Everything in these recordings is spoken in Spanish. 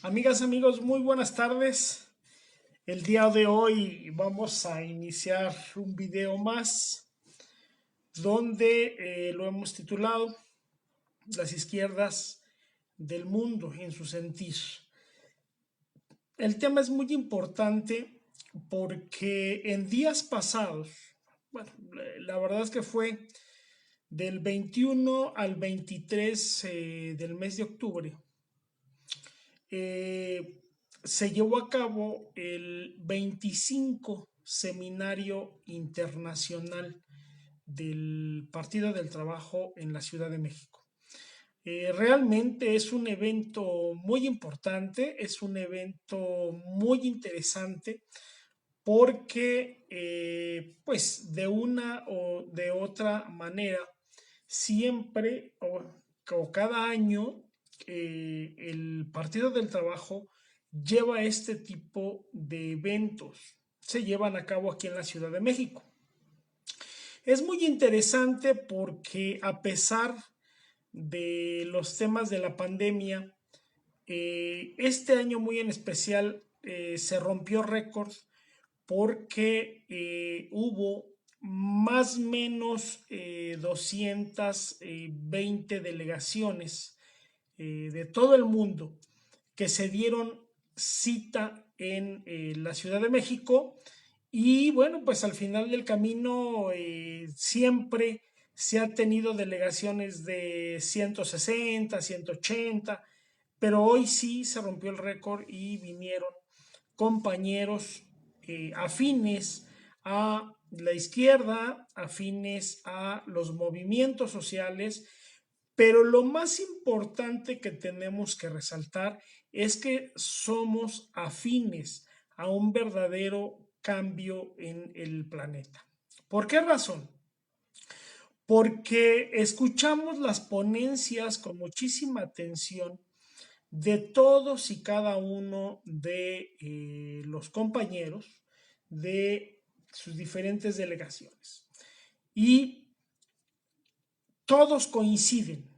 Amigas, amigos, muy buenas tardes. El día de hoy vamos a iniciar un video más donde lo hemos titulado Las izquierdas del mundo en su sentir. El tema es muy importante porque en días pasados, bueno, la verdad es que fue del 21 al 23 del mes de octubre, eh, se llevó a cabo el 25 Seminario Internacional del Partido del Trabajo en la Ciudad de México. Realmente es un evento muy importante, es un evento muy interesante porque pues de una o de otra manera siempre o cada año el Partido del Trabajo lleva este tipo de eventos. Se llevan a cabo aquí en la Ciudad de México. Es muy interesante porque a pesar de los temas de la pandemia, este año muy en especial se rompió récord porque hubo más o menos 220 delegaciones de todo el mundo que se dieron cita en la Ciudad de México y bueno, pues al final del camino siempre se ha tenido delegaciones de 160, 180, pero hoy sí se rompió el récord y vinieron compañeros afines a la izquierda, afines a los movimientos sociales, pero lo más importante que tenemos que resaltar es que somos afines a un verdadero cambio en el planeta. ¿Por qué razón? Porque escuchamos las ponencias con muchísima atención de todos y cada uno de los compañeros de sus diferentes delegaciones. Y todos coinciden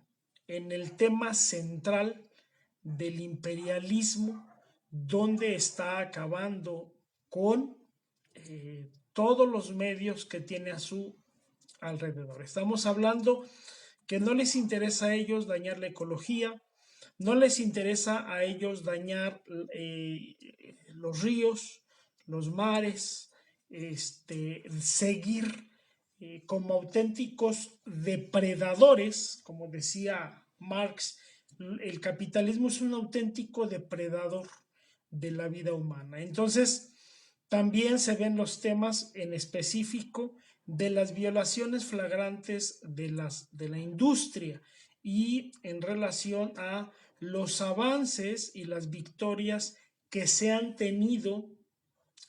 en el tema central del imperialismo, donde está acabando con todos los medios que tiene a su alrededor. Estamos hablando que no les interesa a ellos dañar la ecología, no les interesa a ellos dañar los ríos, los mares, seguir como auténticos depredadores, como decía Marx, el capitalismo es un auténtico depredador de la vida humana. Entonces, también se ven los temas en específico de las violaciones flagrantes de la industria y en relación a los avances y las victorias que se han tenido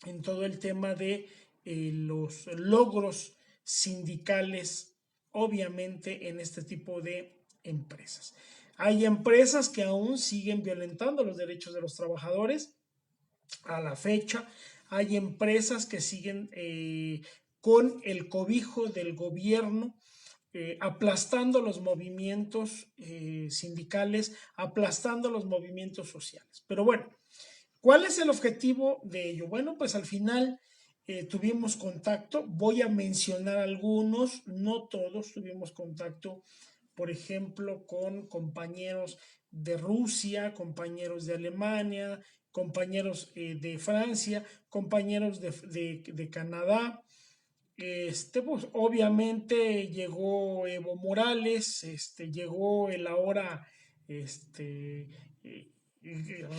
en todo el tema de los logros sindicales, obviamente en este tipo de empresas. Hay empresas que aún siguen violentando los derechos de los trabajadores a la fecha. Hay empresas que siguen con el cobijo del gobierno aplastando los movimientos sindicales, aplastando los movimientos sociales. Pero bueno, ¿cuál es el objetivo de ello? Bueno, pues al final tuvimos contacto, voy a mencionar algunos, no todos tuvimos contacto, por ejemplo, con compañeros de Rusia, compañeros de Alemania, compañeros de Francia, compañeros de Canadá. Pues obviamente llegó Evo Morales, llegó el ahora eh,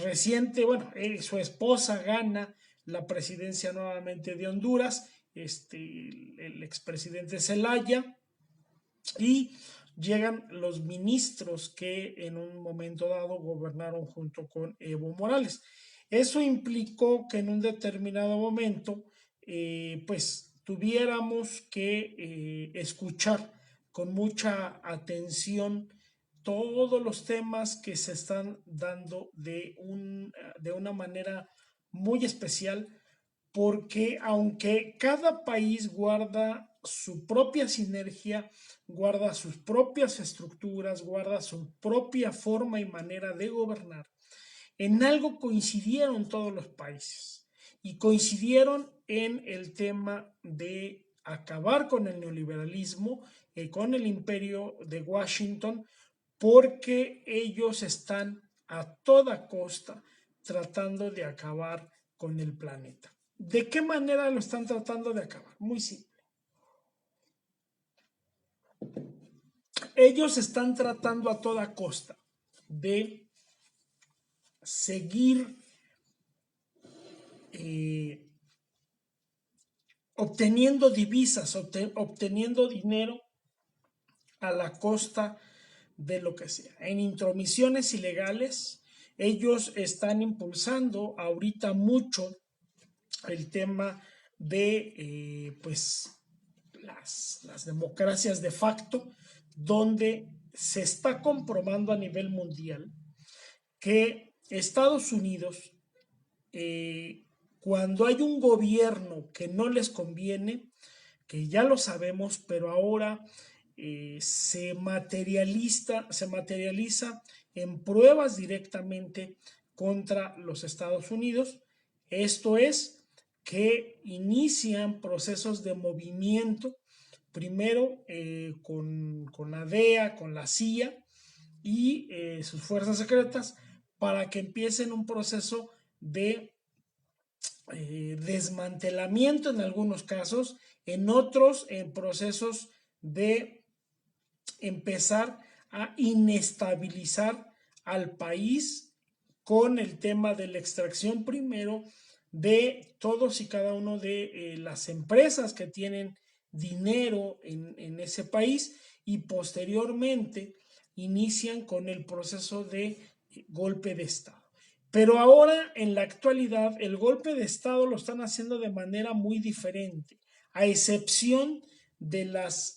reciente, bueno, su esposa gana la presidencia nuevamente de Honduras, el expresidente Zelaya, y llegan los ministros que en un momento dado gobernaron junto con Evo Morales. Eso implicó que en un determinado momento, pues tuviéramos que escuchar con mucha atención todos los temas que se están dando de una manera muy especial, porque aunque cada país guarda su propia sinergia, guarda sus propias estructuras, guarda su propia forma y manera de gobernar, en algo coincidieron todos los países y coincidieron en el tema de acabar con el neoliberalismo, con el imperio de Washington, porque ellos están a toda costa tratando de acabar con el planeta. ¿De qué manera lo están tratando de acabar? Muy simple. Ellos están tratando a toda costa de seguir obteniendo divisas, obteniendo dinero a la costa de lo que sea. En intromisiones ilegales, ellos están impulsando ahorita mucho el tema de pues las democracias de facto, donde se está comprobando a nivel mundial que Estados Unidos, cuando hay un gobierno que no les conviene, que ya lo sabemos, pero ahora se materializa en pruebas directamente contra los Estados Unidos. Esto es que inician procesos de movimiento, primero con la DEA, con la CIA y sus fuerzas secretas, para que empiecen un proceso de desmantelamiento en algunos casos, en otros en procesos de empezar a inestabilizar al país con el tema de la extracción primero de todos y cada uno de las empresas que tienen dinero en ese país, y posteriormente inician con el proceso de golpe de Estado. Pero ahora, en la actualidad, el golpe de Estado lo están haciendo de manera muy diferente, a excepción de las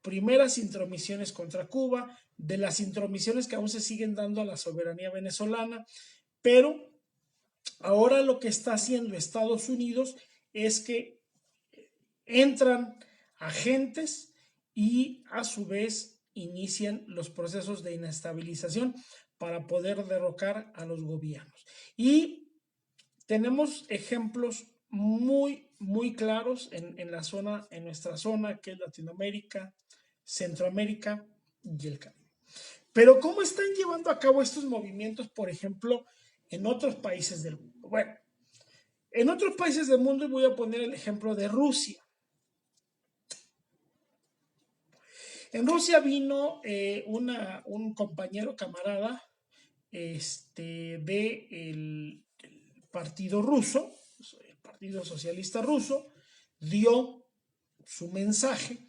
primeras intromisiones contra Cuba, de las intromisiones que aún se siguen dando a la soberanía venezolana, pero ahora lo que está haciendo Estados Unidos es que entran agentes y a su vez inician los procesos de inestabilización para poder derrocar a los gobiernos. Y tenemos ejemplos muy claros en la zona, en nuestra zona, que es Latinoamérica, Centroamérica y el Caribe. Pero ¿cómo están llevando a cabo estos movimientos, por ejemplo, en otros países del mundo? Bueno, en otros países del mundo, voy a poner el ejemplo de Rusia. En Rusia vino un compañero, camarada, del partido ruso, el Partido Socialista Ruso, dio su mensaje,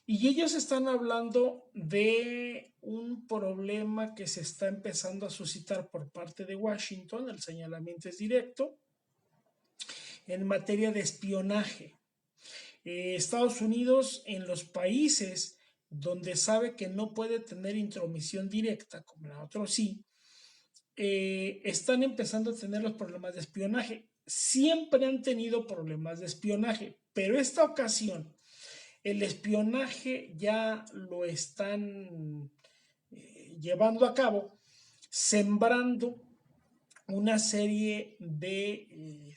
y ellos están hablando de un problema que se está empezando a suscitar por parte de Washington. El señalamiento es directo en materia de espionaje. Estados Unidos, en los países donde sabe que no puede tener intromisión directa, como en otros sí, están empezando a tener los problemas de espionaje. Siempre han tenido problemas de espionaje, pero esta ocasión el espionaje ya lo están llevando a cabo, sembrando una serie de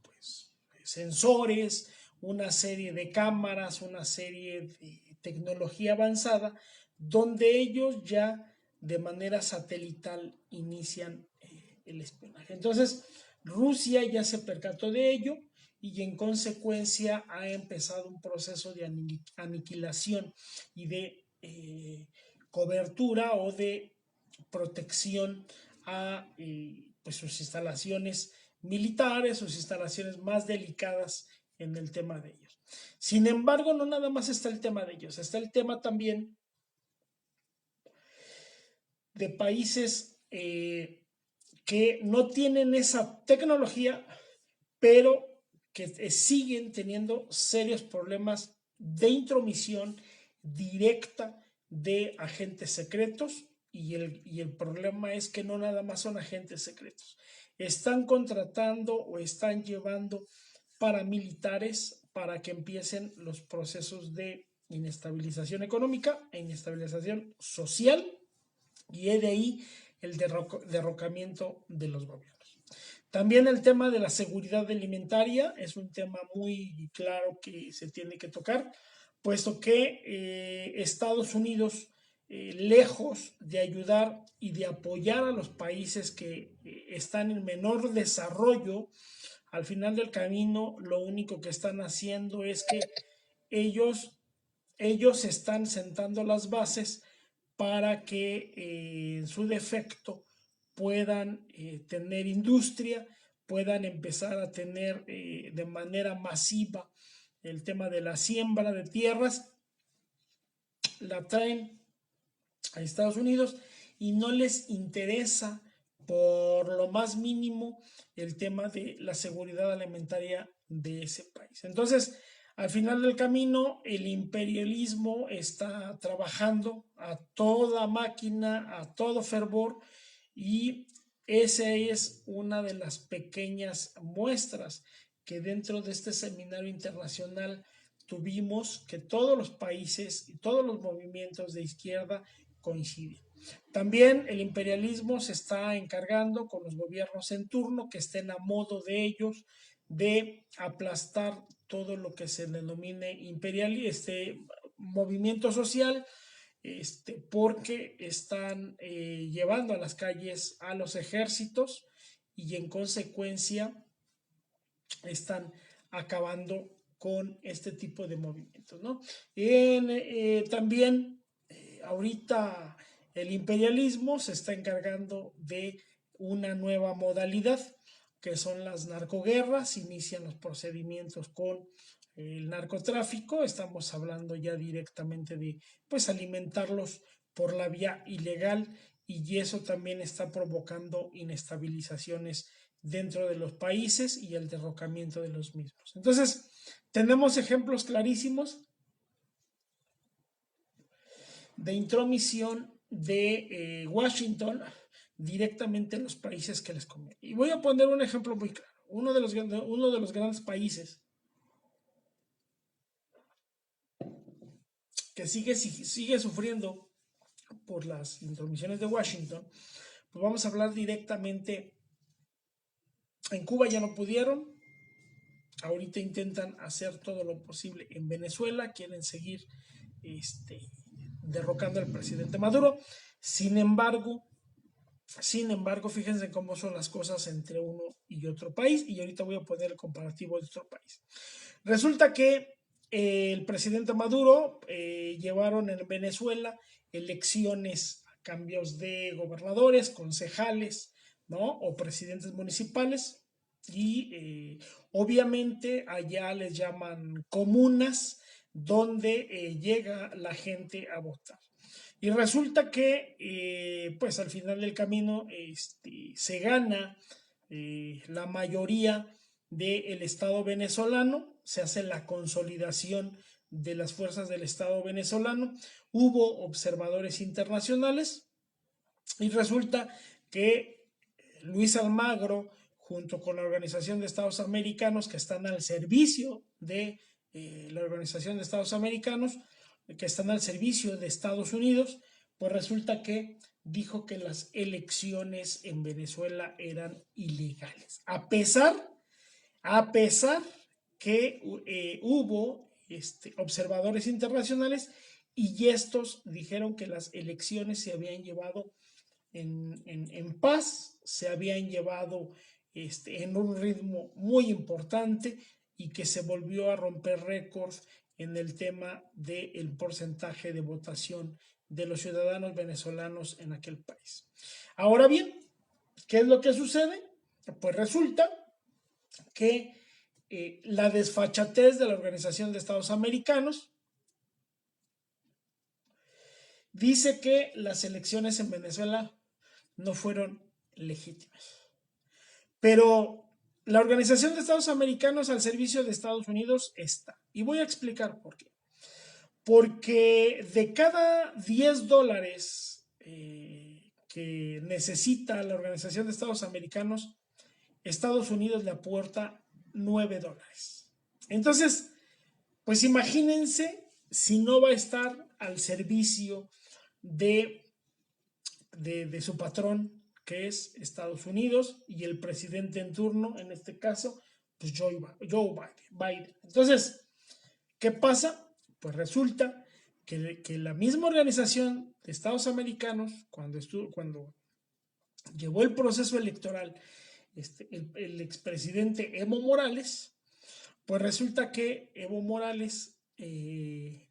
pues, sensores, una serie de cámaras, una serie de tecnología avanzada, donde ellos ya de manera satelital inician el espionaje. Entonces, Rusia ya se percató de ello y en consecuencia ha empezado un proceso de aniquilación y de cobertura o de protección a pues sus instalaciones militares, sus instalaciones más delicadas en el tema de ellos. Sin embargo, no nada más está el tema de ellos, está el tema también de países que no tienen esa tecnología, pero que siguen teniendo serios problemas de intromisión directa de agentes secretos, y el problema es que no nada más son agentes secretos, están contratando o están llevando paramilitares para que empiecen los procesos de inestabilización económica e inestabilización social, y es de ahí el derrocamiento de los gobiernos. También el tema de la seguridad alimentaria es un tema muy claro que se tiene que tocar, puesto que Estados Unidos, lejos de ayudar y de apoyar a los países que están en menor desarrollo, al final del camino lo único que están haciendo es que ellos, ellos están sentando las bases para que en su defecto puedan tener industria, puedan empezar a tener de manera masiva el tema de la siembra de tierras, la traen a Estados Unidos y no les interesa por lo más mínimo el tema de la seguridad alimentaria de ese país. Entonces, al final del camino, el imperialismo está trabajando a toda máquina, a todo fervor, y esa es una de las pequeñas muestras que dentro de este seminario internacional tuvimos que todos los países y todos los movimientos de izquierda coinciden. También el imperialismo se está encargando con los gobiernos en turno que estén a modo de ellos de aplastar todo lo que se denomine movimiento social, porque están llevando a las calles a los ejércitos y en consecuencia están acabando con este tipo de movimientos, ¿no? También ahorita el imperialismo se está encargando de una nueva modalidad que son las narcoguerras, inician los procedimientos con el narcotráfico, estamos hablando ya directamente de pues alimentarlos por la vía ilegal, y eso también está provocando inestabilizaciones dentro de los países y el derrocamiento de los mismos. Entonces, tenemos ejemplos clarísimos de intromisión de Washington directamente en los países que les conviene. Y voy a poner un ejemplo muy claro. Uno de los grandes países que sigue sufriendo por las intromisiones de Washington, pues vamos a hablar directamente. En Cuba ya no pudieron, ahorita intentan hacer todo lo posible en Venezuela, quieren seguir derrocando al presidente Maduro. Sin embargo, fíjense cómo son las cosas entre uno y otro país, y ahorita voy a poner el comparativo de otro país. Resulta que el presidente Maduro llevaron en Venezuela elecciones a cambios de gobernadores, concejales, ¿no? O presidentes municipales, y obviamente allá les llaman comunas, donde llega la gente a votar. Y resulta que, pues al final del camino, se gana la mayoría del Estado venezolano, se hace la consolidación de las fuerzas del Estado venezolano, hubo observadores internacionales, y resulta que Luis Almagro, junto con la Organización de Estados Americanos, que están al servicio de la Organización de Estados Americanos, que están al servicio de Estados Unidos, pues resulta que dijo que las elecciones en Venezuela eran ilegales, a pesar que hubo observadores internacionales, y estos dijeron que las elecciones se habían llevado en paz, se habían llevado en un ritmo muy importante, y que se volvió a romper récords en el tema del porcentaje de votación de los ciudadanos venezolanos en aquel país. Ahora bien, ¿qué es lo que sucede? Pues resulta que la desfachatez de la Organización de Estados Americanos dice que las elecciones en Venezuela no fueron legítimas. Pero la Organización de Estados Americanos al servicio de Estados Unidos está. Y voy a explicar por qué. Porque de cada $10 que necesita la Organización de Estados Americanos, Estados Unidos le aporta $9. Entonces, pues imagínense si no va a estar al servicio de de su patrón, que es Estados Unidos, y el presidente en turno, en este caso, pues Joe Biden. Entonces, ¿qué pasa? Pues resulta que la misma Organización de Estados Americanos, cuando llevó el proceso electoral el expresidente Evo Morales, pues resulta que Evo Morales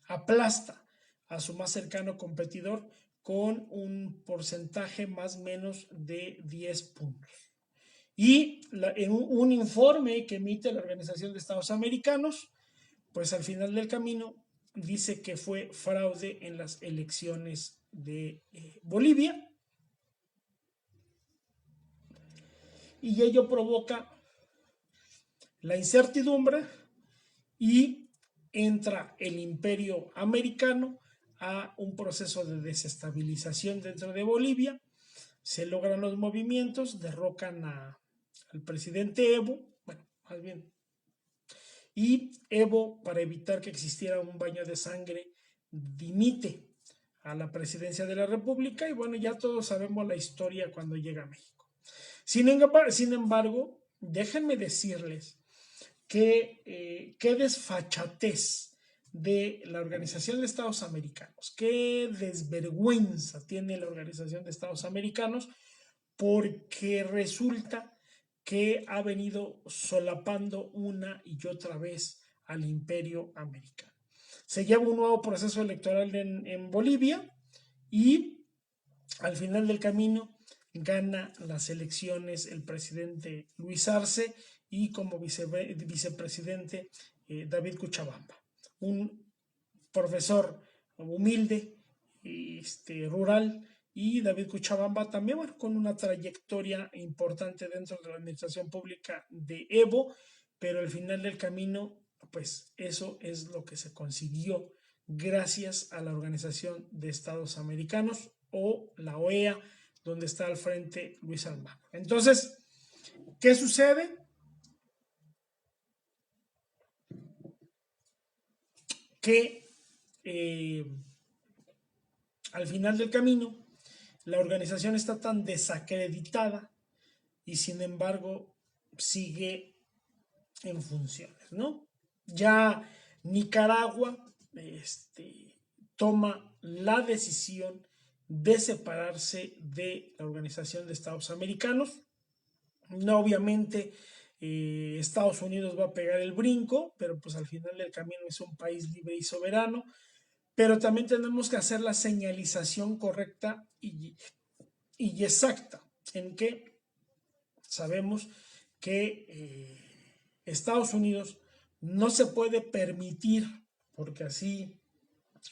aplasta a su más cercano competidor con un porcentaje más o menos de 10 puntos. Y en un informe que emite la Organización de Estados Americanos, pues al final del camino dice que fue fraude en las elecciones de Bolivia, y ello provoca la incertidumbre y entra el imperio americano a un proceso de desestabilización dentro de Bolivia. Se logran los movimientos, derrocan al presidente Evo, bueno, más bien, y Evo, para evitar que existiera un baño de sangre, dimite a la presidencia de la República, y bueno, ya todos sabemos la historia cuando llega a México. Sin embargo, déjenme decirles qué desfachatez de la Organización de Estados Americanos, qué desvergüenza tiene la Organización de Estados Americanos, porque resulta que ha venido solapando una y otra vez al imperio americano. Se lleva un nuevo proceso electoral en Bolivia, y al final del camino gana las elecciones el presidente Luis Arce, y como vicepresidente David Cochabamba, un profesor humilde, rural, y David Cochabamba también, bueno, con una trayectoria importante dentro de la administración pública de Evo, pero al final del camino, pues eso es lo que se consiguió gracias a la Organización de Estados Americanos, o la OEA, donde está al frente Luis Almagro. Entonces, ¿qué sucede? Que al final del camino, la organización está tan desacreditada y sin embargo sigue en funciones, ¿no? Ya Nicaragua toma la decisión de separarse de la Organización de Estados Americanos. No, obviamente Estados Unidos va a pegar el brinco, pero pues al final del camino es un país libre y soberano. Pero también tenemos que hacer la señalización correcta y exacta, en que sabemos que Estados Unidos no se puede permitir, porque así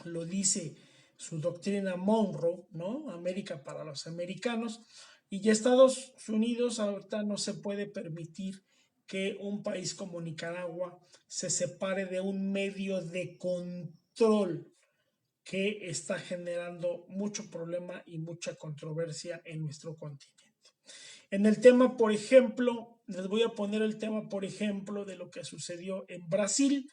lo dice su doctrina Monroe, ¿no? América para los americanos, y ya Estados Unidos ahorita no se puede permitir que un país como Nicaragua se separe de un medio de control que está generando mucho problema y mucha controversia en nuestro continente. En el tema, por ejemplo, les voy a poner el tema, por ejemplo, de lo que sucedió en Brasil.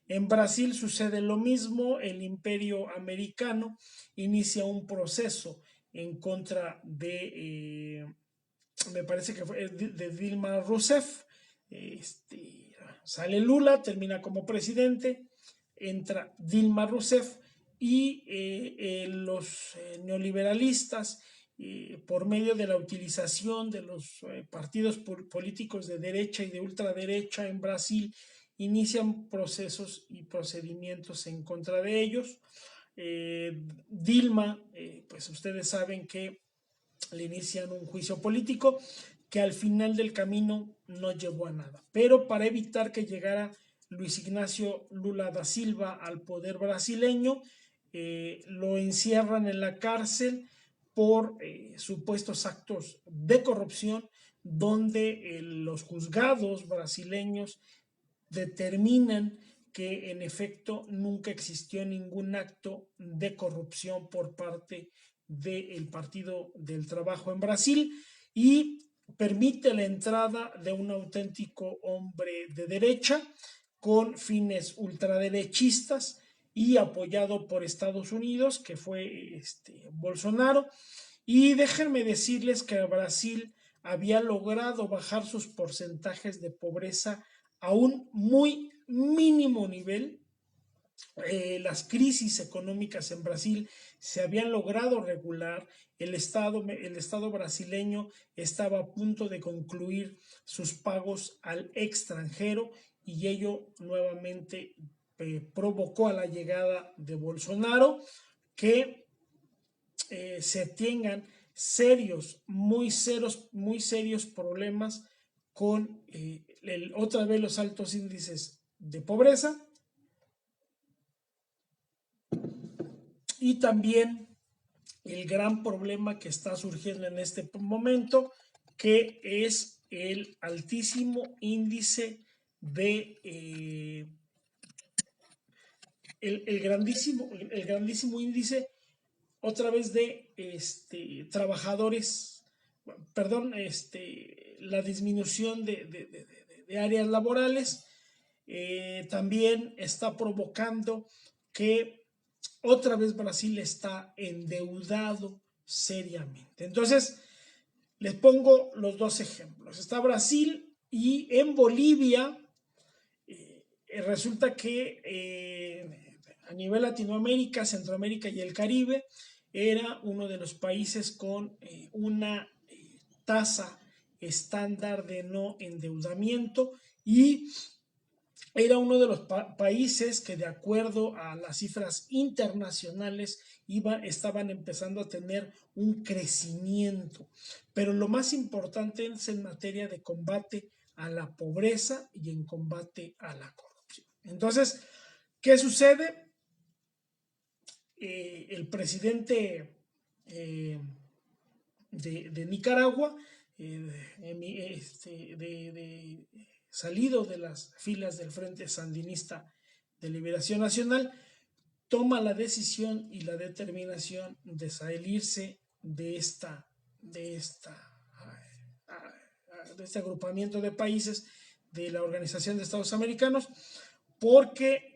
En Brasil sucede lo mismo. El imperio americano inicia un proceso en contra me parece que fue de Dilma Rousseff. Sale Lula, termina como presidente, entra Dilma Rousseff, y los neoliberalistas, por medio de la utilización de los partidos políticos de derecha y de ultraderecha en Brasil, inician procesos y procedimientos en contra de ellos. Dilma, pues ustedes saben que le inician un juicio político que al final del camino no llevó a nada. Pero para evitar que llegara Luis Ignacio Lula da Silva al poder brasileño, lo encierran en la cárcel por supuestos actos de corrupción, donde los juzgados brasileños determinan que en efecto nunca existió ningún acto de corrupción por parte del Partido del Trabajo en Brasil, y permite la entrada de un auténtico hombre de derecha con fines ultraderechistas y apoyado por Estados Unidos, que fue Bolsonaro, Y déjenme decirles que Brasil había logrado bajar sus porcentajes de pobreza a un muy mínimo nivel. Las crisis económicas en Brasil se habían logrado regular, el Estado brasileño estaba a punto de concluir sus pagos al extranjero y ello nuevamente provocó a la llegada de Bolsonaro que se tengan muy serios problemas con otra vez los altos índices de pobreza y también el gran problema que está surgiendo en este momento, que es el altísimo índice de el grandísimo índice otra vez de trabajadores, perdón, la disminución de áreas laborales. También está provocando que otra vez Brasil está endeudado seriamente. Entonces, les pongo los dos ejemplos. Está Brasil y en Bolivia resulta que a nivel Latinoamérica, Centroamérica y el Caribe era uno de los países con una tasa estándar de no endeudamiento y era uno de los países que de acuerdo a las cifras internacionales estaban empezando a tener un crecimiento. Pero lo más importante es en materia de combate a la pobreza y en combate a la corrupción. Entonces, ¿qué sucede? El presidente de Nicaragua, salido de las filas del Frente Sandinista de Liberación Nacional, toma la decisión y la determinación de salirse de este agrupamiento de países de la Organización de Estados Americanos, porque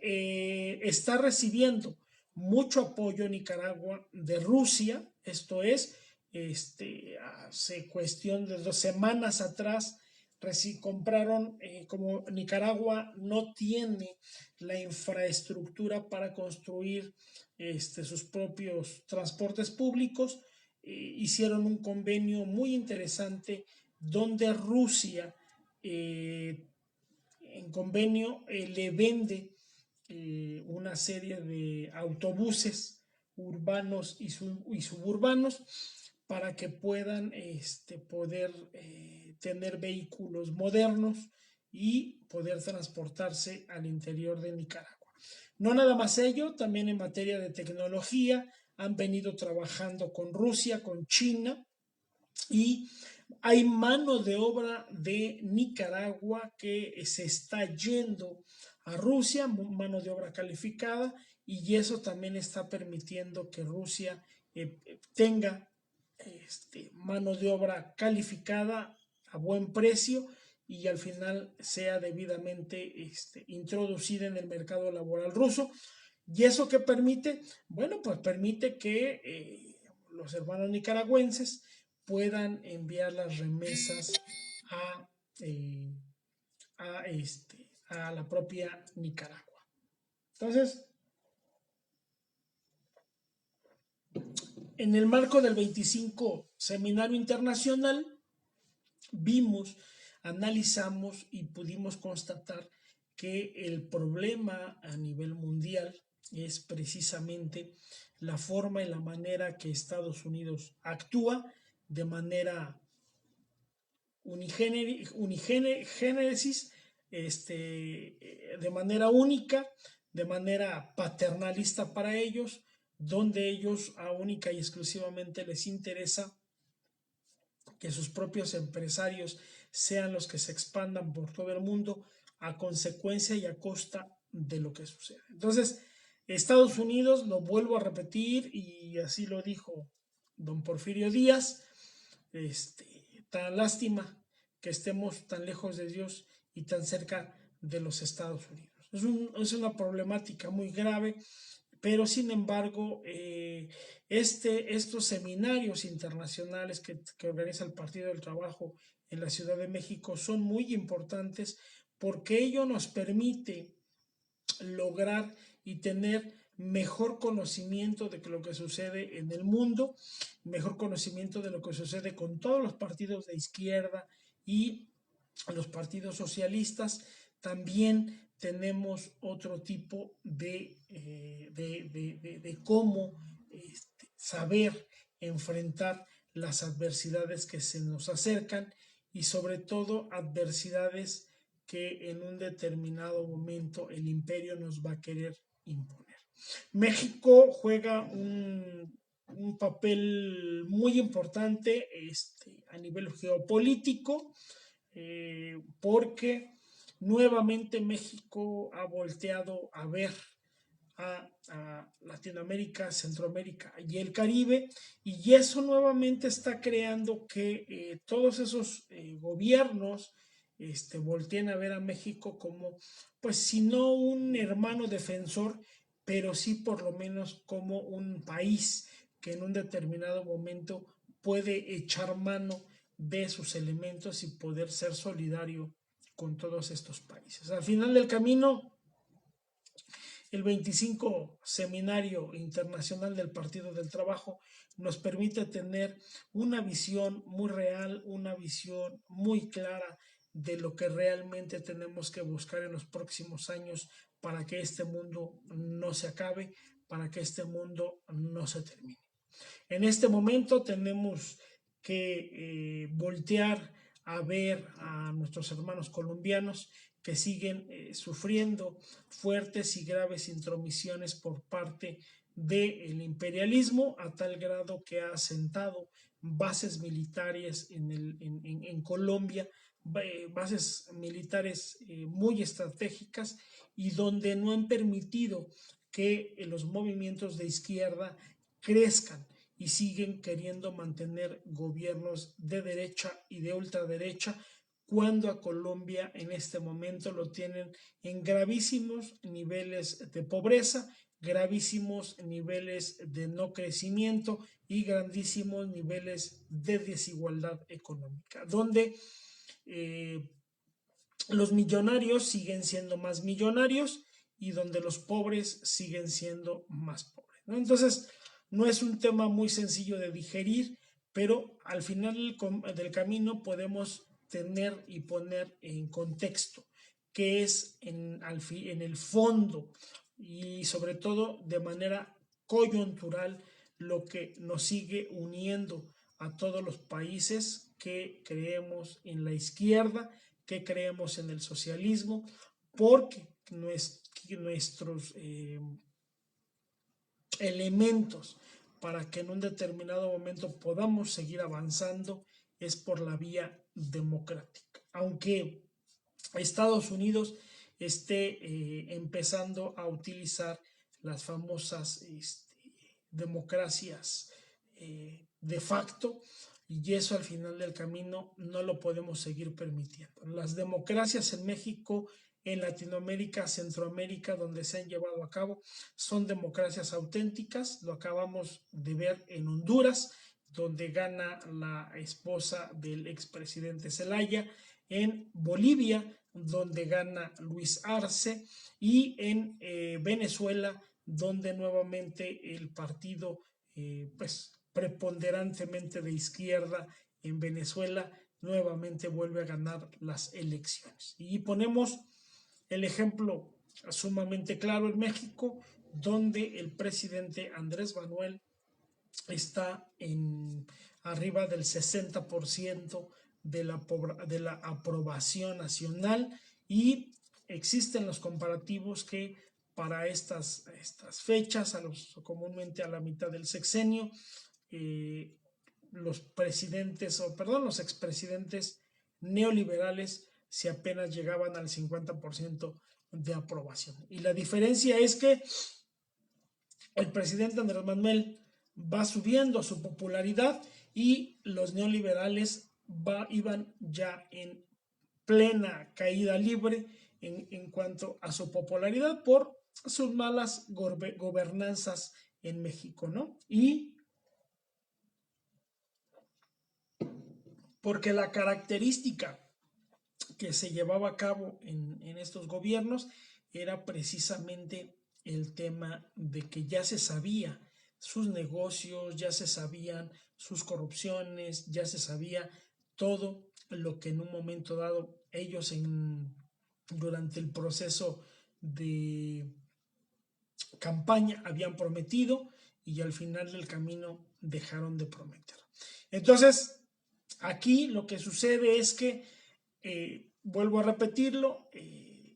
está recibiendo mucho apoyo Nicaragua de Rusia. Esto es, hace cuestión de 2 semanas atrás compraron, como Nicaragua no tiene la infraestructura para construir sus propios transportes públicos, hicieron un convenio muy interesante donde Rusia en convenio le vende una serie de autobuses urbanos y suburbanos para que puedan poder tener vehículos modernos y poder transportarse al interior de Nicaragua. No nada más ello, también en materia de tecnología han venido trabajando con Rusia, con China, y hay mano de obra de Nicaragua que se está yendo a Rusia, mano de obra calificada, y eso también está permitiendo que Rusia tenga mano de obra calificada a buen precio y al final sea debidamente introducida en el mercado laboral ruso. ¿Y eso qué permite? Bueno, pues permite que los hermanos nicaragüenses puedan enviar las remesas a, eh, a, a la propia Nicaragua. Entonces, en el marco del 25 Seminario Internacional, vimos, analizamos y pudimos constatar que el problema a nivel mundial es precisamente la forma y la manera que Estados Unidos actúa de manera unigénesis, de manera única, de manera paternalista para ellos, donde ellos a única y exclusivamente les interesa que sus propios empresarios sean los que se expandan por todo el mundo a consecuencia y a costa de lo que sucede. Entonces, Estados Unidos, lo vuelvo a repetir y así lo dijo don Porfirio Díaz, tan lástima que estemos tan lejos de Dios y tan cerca de los Estados Unidos. Es una problemática muy grave, pero sin embargo, estos seminarios internacionales que organiza el Partido del Trabajo en la Ciudad de México son muy importantes porque ello nos permite lograr y tener mejor conocimiento de lo que sucede en el mundo, mejor conocimiento de lo que sucede con todos los partidos de izquierda y los partidos socialistas. También tenemos otro tipo de cómo saber enfrentar las adversidades que se nos acercan y sobre todo adversidades que en un determinado momento el imperio nos va a querer imponer. México juega un papel muy importante a nivel geopolítico, porque nuevamente México ha volteado a ver a Latinoamérica, Centroamérica y el Caribe, y eso nuevamente está creando que todos esos gobiernos volteen a ver a México como, pues si no un hermano defensor, pero sí por lo menos como un país que en un determinado momento puede echar mano de sus elementos y poder ser solidario con todos estos países. Al final del camino, el 25 Seminario Internacional del Partido del Trabajo nos permite tener una visión muy real, una visión muy clara de lo que realmente tenemos que buscar en los próximos años para que este mundo no se acabe, para que este mundo no se termine. En este momento tenemos que voltear a ver a nuestros hermanos colombianos que siguen sufriendo fuertes y graves intromisiones por parte del imperialismo, a tal grado que ha asentado bases militares en Colombia, bases militares muy estratégicas, y donde no han permitido que los movimientos de izquierda crezcan y siguen queriendo mantener gobiernos de derecha y de ultraderecha, cuando a Colombia en este momento lo tienen en gravísimos niveles de pobreza, gravísimos niveles de no crecimiento y grandísimos niveles de desigualdad económica, donde los millonarios siguen siendo más millonarios y donde los pobres siguen siendo más pobres, ¿no? Entonces, no es un tema muy sencillo de digerir, pero al final del camino podemos tener y poner en contexto qué es en el fondo y sobre todo de manera coyuntural lo que nos sigue uniendo a todos los países que creemos en la izquierda, que creemos en el socialismo, porque nuestros elementos para que en un determinado momento podamos seguir avanzando es por la vía democrática. Aunque Estados Unidos esté empezando a utilizar las famosas democracias de facto, y eso al final del camino no lo podemos seguir permitiendo. Las democracias en México, en Latinoamérica, Centroamérica, donde se han llevado a cabo, son democracias auténticas. Lo acabamos de ver en Honduras, donde gana la esposa del expresidente Zelaya, en Bolivia, donde gana Luis Arce, y en Venezuela, donde nuevamente el partido pues preponderantemente de izquierda en Venezuela nuevamente vuelve a ganar las elecciones. Y ponemos el ejemplo sumamente claro en México, donde el presidente Andrés Manuel está arriba del 60% de la aprobación nacional, y existen los comparativos que para estas fechas, comúnmente a la mitad del sexenio, los los expresidentes neoliberales si apenas llegaban al 50% de aprobación. Y la diferencia es que el presidente Andrés Manuel va subiendo su popularidad y los neoliberales iban ya en plena caída libre en cuanto a su popularidad por sus malas gobernanzas en México, ¿no? Y porque la característica que se llevaba a cabo en estos gobiernos era precisamente el tema de que ya se sabía sus negocios, ya se sabían sus corrupciones, ya se sabía todo lo que en un momento dado ellos durante el proceso de campaña habían prometido y al final del camino dejaron de prometer. Entonces, aquí lo que sucede es que, vuelvo a repetirlo,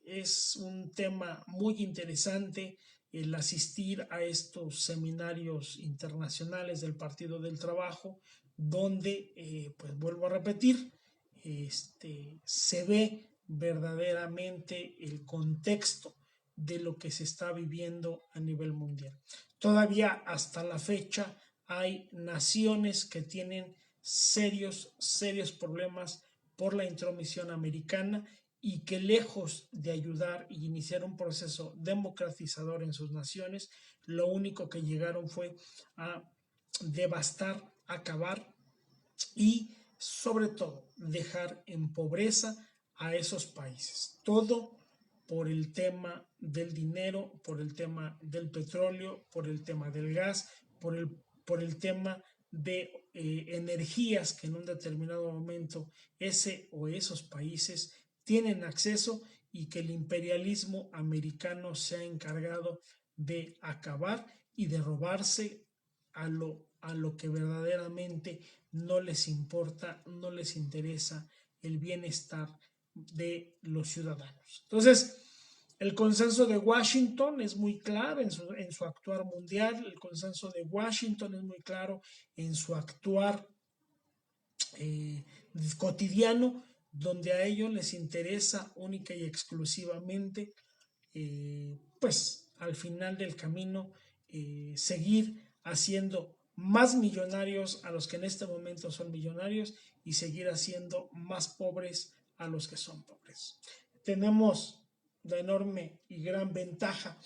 es un tema muy interesante el asistir a estos seminarios internacionales del Partido del Trabajo, donde, pues vuelvo a repetir, se ve verdaderamente el contexto de lo que se está viviendo a nivel mundial. Todavía hasta la fecha hay naciones que tienen serios problemas por la intromisión americana y que lejos de ayudar y iniciar un proceso democratizador en sus naciones, lo único que llegaron fue a devastar, acabar y sobre todo dejar en pobreza a esos países. Todo por el tema del dinero, por el tema del petróleo, por el tema del gas, por el tema de energías que en un determinado momento ese o esos países tienen acceso y que el imperialismo americano se ha encargado de acabar y de robarse a lo que verdaderamente no les importa, no les interesa el bienestar de los ciudadanos. Entonces, el consenso de Washington es muy claro en su actuar mundial, el consenso de Washington es muy claro en su actuar eh, cotidiano, donde a ellos les interesa única y exclusivamente, pues al final del camino, seguir haciendo más millonarios a los que en este momento son millonarios y seguir haciendo más pobres a los que son pobres. Tenemos la enorme y gran ventaja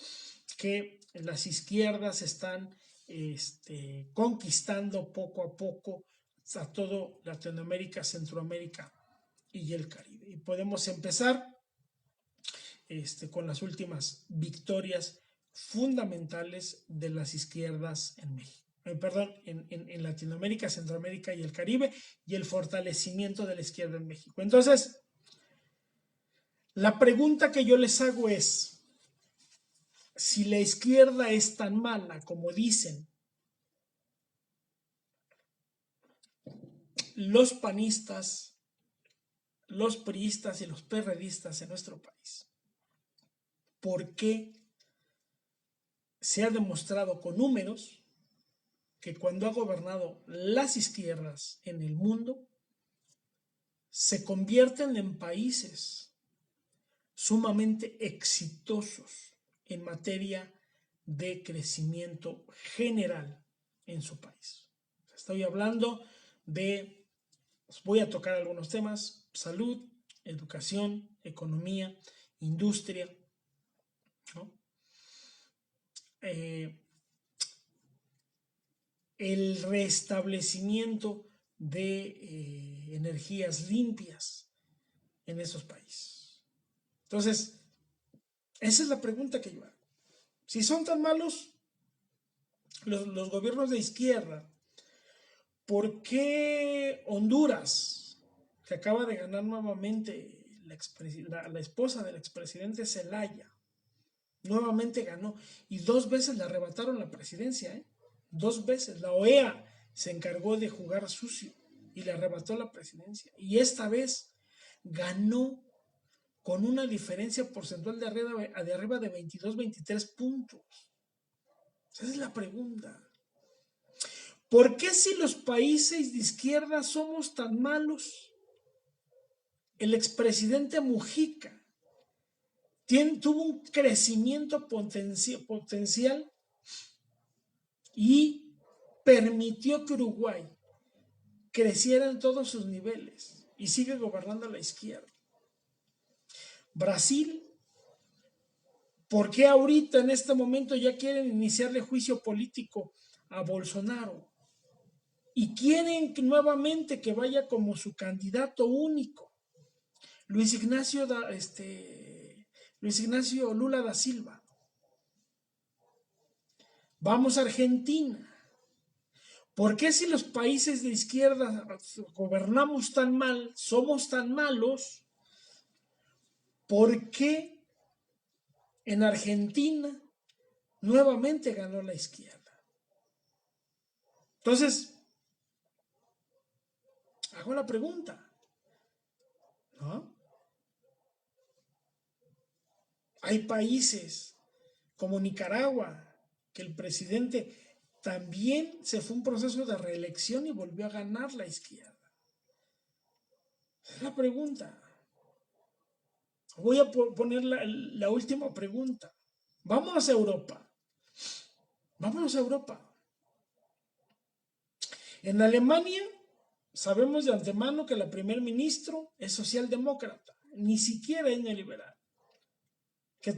que las izquierdas están conquistando poco a poco a todo Latinoamérica, Centroamérica y el Caribe. Y podemos empezar con las últimas victorias fundamentales de las izquierdas en México. Perdón, en Latinoamérica, Centroamérica y el Caribe, y el fortalecimiento de la izquierda en México. Entonces, la pregunta que yo les hago es, si la izquierda es tan mala como dicen los panistas, los priistas y los perredistas en nuestro país, ¿por qué se ha demostrado con números que cuando ha gobernado las izquierdas en el mundo, se convierten en países sumamente exitosos en materia de crecimiento general en su país? Estoy hablando de, voy a tocar algunos temas: salud, educación, economía, industria, ¿no? El restablecimiento de energías limpias en esos países. Entonces, esa es la pregunta que yo hago. Si son tan malos los gobiernos de izquierda, ¿por qué Honduras, que acaba de ganar nuevamente la esposa del expresidente Zelaya, nuevamente ganó y 2 veces le arrebataron la presidencia, 2 veces? La OEA se encargó de jugar sucio y le arrebató la presidencia. Y esta vez ganó con una diferencia porcentual de arriba de 22, 23 puntos. Esa es la pregunta. ¿Por qué, si los países de izquierda somos tan malos, el expresidente Mujica tuvo un crecimiento potencial y permitió que Uruguay creciera en todos sus niveles y sigue gobernando a la izquierda? Brasil, ¿Por qué ahorita en este momento ya quieren iniciarle juicio político a Bolsonaro? Y quieren nuevamente que vaya como su candidato único, Luis Ignacio, Luis Ignacio Lula da Silva. Vamos a Argentina. ¿Por qué si los países de izquierda gobernamos tan mal, somos tan malos? ¿Por qué en Argentina nuevamente ganó la izquierda? Entonces, hago la pregunta, ¿no? Hay países como Nicaragua que el presidente también se fue un proceso de reelección y volvió a ganar la izquierda. Es la pregunta. Voy a poner la última pregunta. Vámonos a Europa. Vámonos a Europa. En Alemania sabemos de antemano que la primer ministro es socialdemócrata, ni siquiera es neoliberal. Que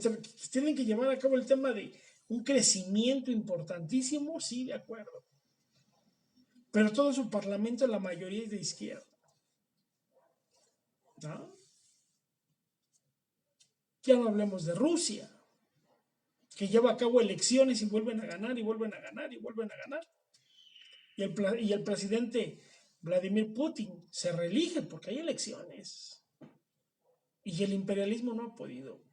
tienen que llevar a cabo el tema de un crecimiento importantísimo, sí, de acuerdo. Pero todo su parlamento, la mayoría es de izquierda. ¿No? Ya no hablemos de Rusia, que lleva a cabo elecciones y vuelven a ganar y vuelven a ganar y vuelven a ganar. Y el presidente Vladimir Putin se reelige porque hay elecciones. Y el imperialismo no ha podido.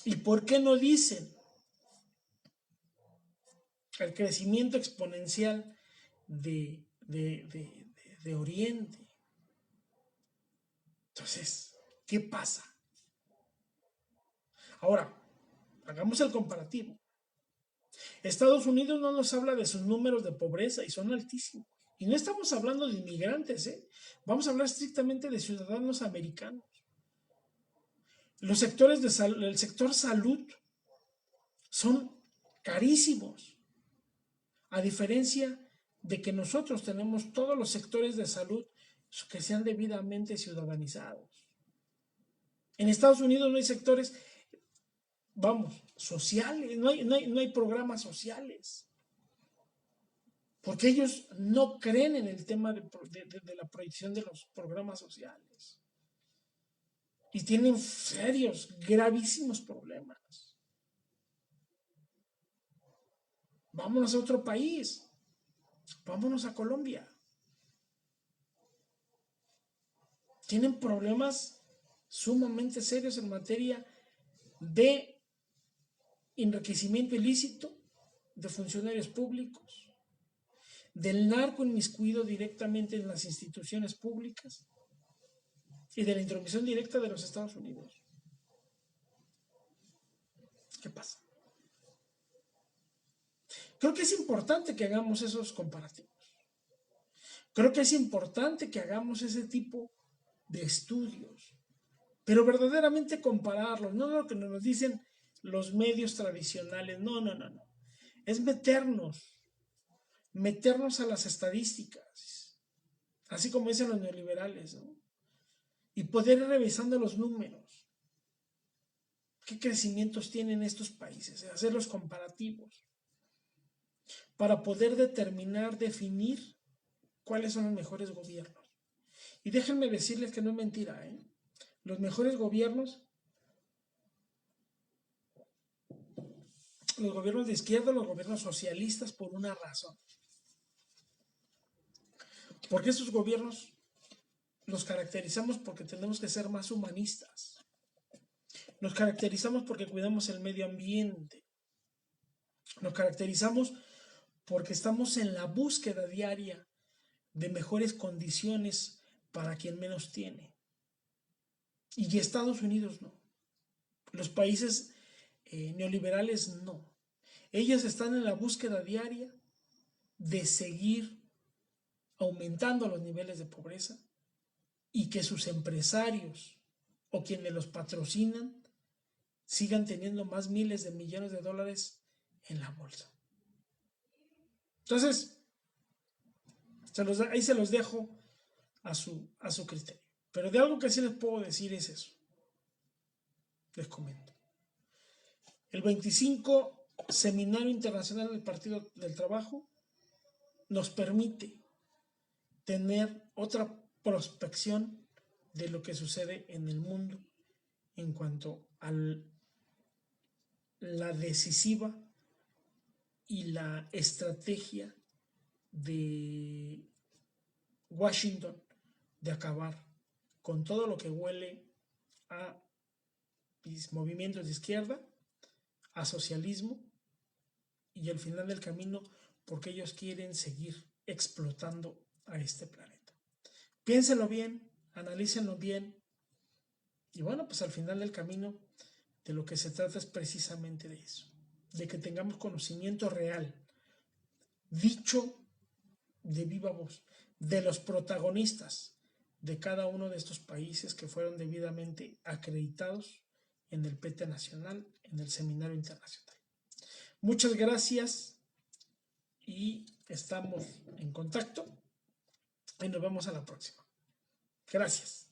¿Y por qué no dicen el crecimiento exponencial de Oriente? Entonces, ¿qué pasa? Ahora, hagamos el comparativo. Estados Unidos no nos habla de sus números de pobreza y son altísimos. Y no estamos hablando de inmigrantes, ¿eh? Vamos a hablar estrictamente de ciudadanos americanos. Los sectores el sector salud son carísimos. A diferencia de que nosotros tenemos todos los sectores de salud que sean debidamente ciudadanizados. En Estados Unidos no hay sectores, vamos, sociales, no hay programas sociales. Porque ellos no creen en el tema de la proyección de los programas sociales. Y tienen serios, gravísimos problemas. Vámonos a otro país. Vámonos a Colombia. Tienen problemas sumamente serios en materia de enriquecimiento ilícito de funcionarios públicos, del narco inmiscuido directamente en las instituciones públicas y de la intromisión directa de los Estados Unidos. ¿Qué pasa? Creo que es importante que hagamos esos comparativos. Creo que es importante que hagamos ese tipo de estudios, pero verdaderamente compararlos, no lo que nos dicen los medios tradicionales, no. Es meternos a las estadísticas, así como dicen los neoliberales, ¿no? Y poder ir revisando los números. ¿Qué crecimientos tienen estos países? Hacer los comparativos para poder definir cuáles son los mejores gobiernos. Y déjenme decirles que no es mentira, ¿eh? Los mejores gobiernos, los gobiernos de izquierda, los gobiernos socialistas, por una razón. Porque estos gobiernos los caracterizamos porque tenemos que ser más humanistas. Nos caracterizamos porque cuidamos el medio ambiente. Nos caracterizamos porque estamos en la búsqueda diaria de mejores condiciones para quien menos tiene. Y Estados Unidos no. Los países neoliberales no. Ellos están en la búsqueda diaria de seguir aumentando los niveles de pobreza y que sus empresarios o quienes los patrocinan sigan teniendo más miles de millones de dólares en la bolsa. Entonces, ahí se los dejo a su criterio. Pero de algo que sí les puedo decir es eso. les comento. El 25 Seminario Internacional del Partido del Trabajo nos permite tener otra prospección de lo que sucede en el mundo en cuanto a la decisiva y la estrategia de Washington de acabar con todo lo que huele a movimientos de izquierda, a socialismo y al final del camino porque ellos quieren seguir explotando a este planeta. Piénsenlo bien, analícenlo bien y bueno, pues al final del camino de lo que se trata es precisamente de eso, de que tengamos conocimiento real, dicho de viva voz, de los protagonistas de cada uno de estos países que fueron debidamente acreditados en el PT Nacional, en el Seminario Internacional. Muchas gracias y estamos en contacto y nos vemos a la próxima. Gracias.